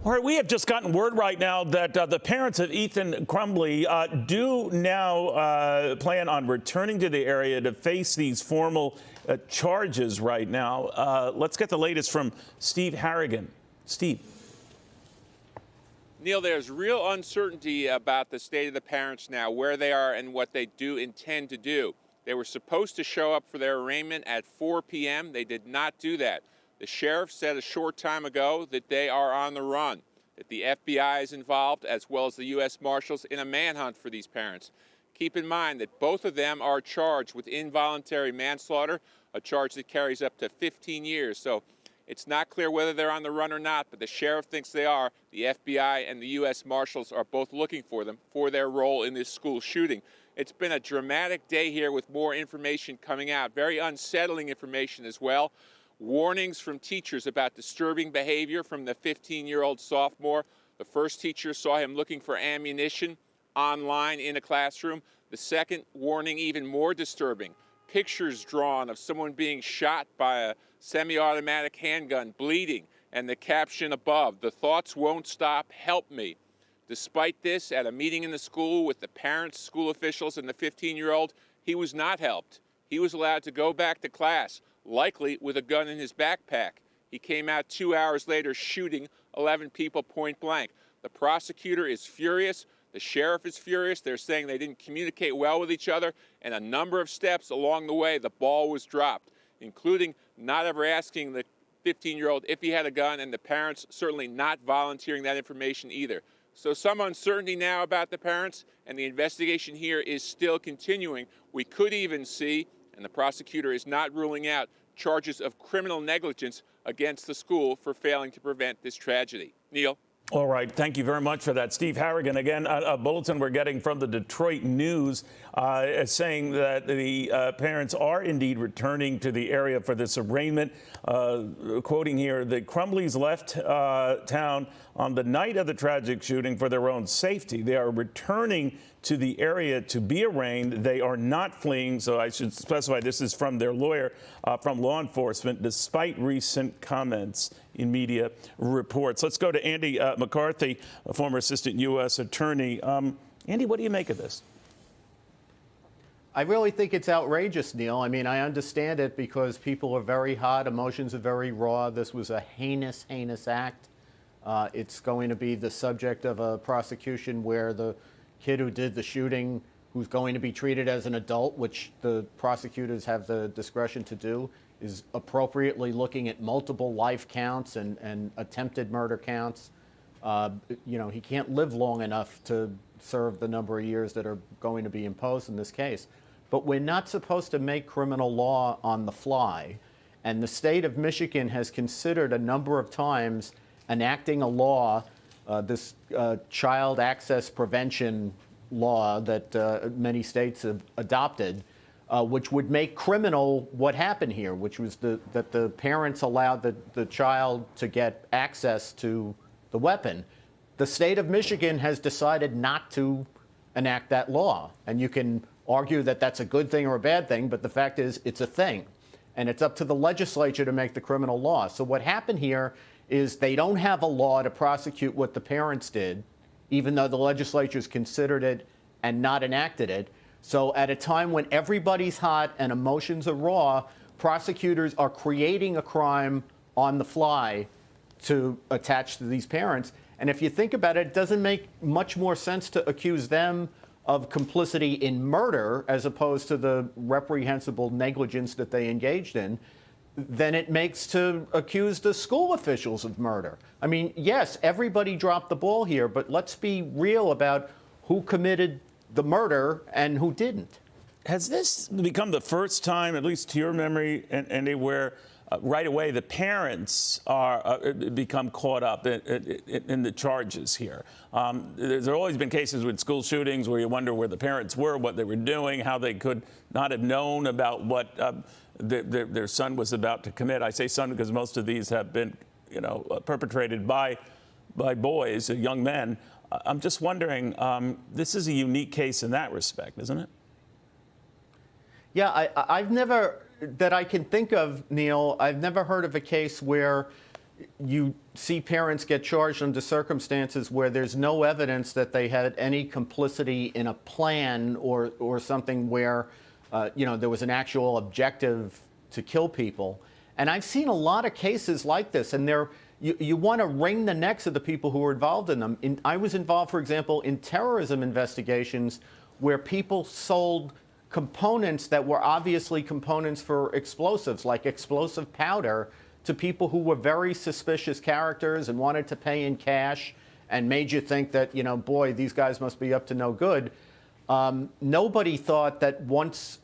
All right, we have just gotten word right now that the parents of Ethan Crumbley do now plan on returning to the area to face these formal charges right now. Let's get the latest from Steve Harrigan. Steve. Neil, there's real uncertainty about the state of the parents now, where they are and what they do intend to do. They were supposed to show up for their arraignment at 4 p.m. They did not do that. The sheriff said a short time ago that they are on the run, that the FBI is involved, as well as the U.S. Marshals, in a manhunt for these parents. Keep in mind that both of them are charged with involuntary manslaughter, a charge that carries up to 15 years. So it's not clear whether they're on the run or not, but the sheriff thinks they are. The FBI and the U.S. Marshals are both looking for them for their role in this school shooting. It's been a dramatic day here with more information coming out, very unsettling information as well. Warnings from teachers about disturbing behavior from the 15-year-old sophomore. The first teacher saw him looking for ammunition online in a classroom. The second warning, even more disturbing. Pictures drawn of someone being shot by a semi-automatic handgun, bleeding, and the caption above, "The thoughts won't stop, help me." Despite this, at a meeting in the school with the parents, school officials, and the 15-year-old, he was not helped. He was allowed to go back to class, likely with a gun in his backpack. He came out 2 hours later shooting 11 people point blank. The prosecutor is furious. The sheriff is furious. They're saying they didn't communicate well with each other, and a number of steps along the way, the ball was dropped, including not ever asking the 15-year-old if he had a gun, and the parents certainly not volunteering that information either. So some uncertainty now about the parents, and the investigation here is still continuing. We could even see, and the prosecutor is not ruling out, charges of criminal negligence against the school for failing to prevent this tragedy. Neil? All right. Thank you very much for that. Steve Harrigan. Again, a bulletin we're getting from the Detroit News saying that the parents are indeed returning to the area for this arraignment. Quoting here, the Crumbleys left town on the night of the tragic shooting for their own safety. They are returning to the area to be arraigned. They are not fleeing, so I should specify this is from their lawyer, from law enforcement, despite recent comments in media reports. Let's go to Andy McCarthy, a former Assistant U.S. attorney. Andy, what do you make of this? I really think it's outrageous, Neil. I mean, I understand it because people are very hot, emotions are very raw. This was a heinous, heinous act. It's going to be the subject of a prosecution where the kid who did the shooting, who's going to be treated as an adult, which the prosecutors have the discretion to do, is appropriately looking at multiple life counts and attempted murder counts. You know, he can't live long enough to serve the number of years that are going to be imposed in this case. But we're not supposed to make criminal law on the fly. And the state of Michigan has considered a number of times enacting a law, this child access prevention law that many states have adopted, which would make criminal what happened here, which was that the parents allowed the child to get access to the weapon. The state of Michigan has decided not to enact that law. And you can argue that that's a good thing or a bad thing, but the fact is it's a thing. And it's up to the legislature to make the criminal law. So what happened here is they don't have a law to prosecute what the parents did, even though the legislature's considered it and not enacted it. So at a time when everybody's hot and emotions are raw, prosecutors are creating a crime on the fly to attach to these parents. And if you think about it, it doesn't make much more sense to accuse them of complicity in murder as opposed to the reprehensible negligence that they engaged in than it makes to accuse the school officials of murder. I mean, yes, everybody dropped the ball here, but let's be real about who committed the murder and who didn't. Has this become the first time, at least to your memory, Andy, where right away the parents are become caught up in the charges here? There's always been cases with school shootings where you wonder where the parents were, what they were doing, how they could not have known about what their son was about to commit. I say son because most of these have been, perpetrated by boys, young men. I'm just wondering, this is a unique case in that respect, isn't it? Yeah, I've never, that I can think of, Neil, I've never heard of a case where you see parents get charged under circumstances where there's no evidence that they had any complicity in a plan or something where, there was an actual objective to kill people. And I've seen a lot of cases like this, and you want to wring the necks of the people who were involved in them. I was involved, for example, in terrorism investigations where people sold components that were obviously components for explosives, like explosive powder, to people who were very suspicious characters and wanted to pay in cash and made you think that, boy, these guys must be up to no good. Nobody thought that once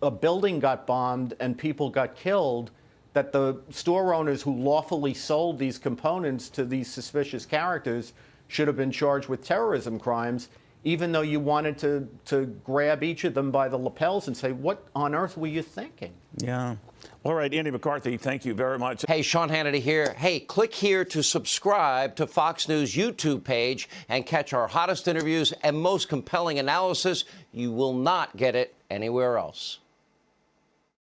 a building got bombed and people got killed, that the store owners who lawfully sold these components to these suspicious characters should have been charged with terrorism crimes, even though you wanted to grab each of them by the lapels and say, what on earth were you thinking? Yeah. All right, Andy McCarthy, thank you very much. Hey, Sean Hannity here. Hey, click here to subscribe to Fox News YouTube page and catch our hottest interviews and most compelling analysis. You will not get it anywhere else.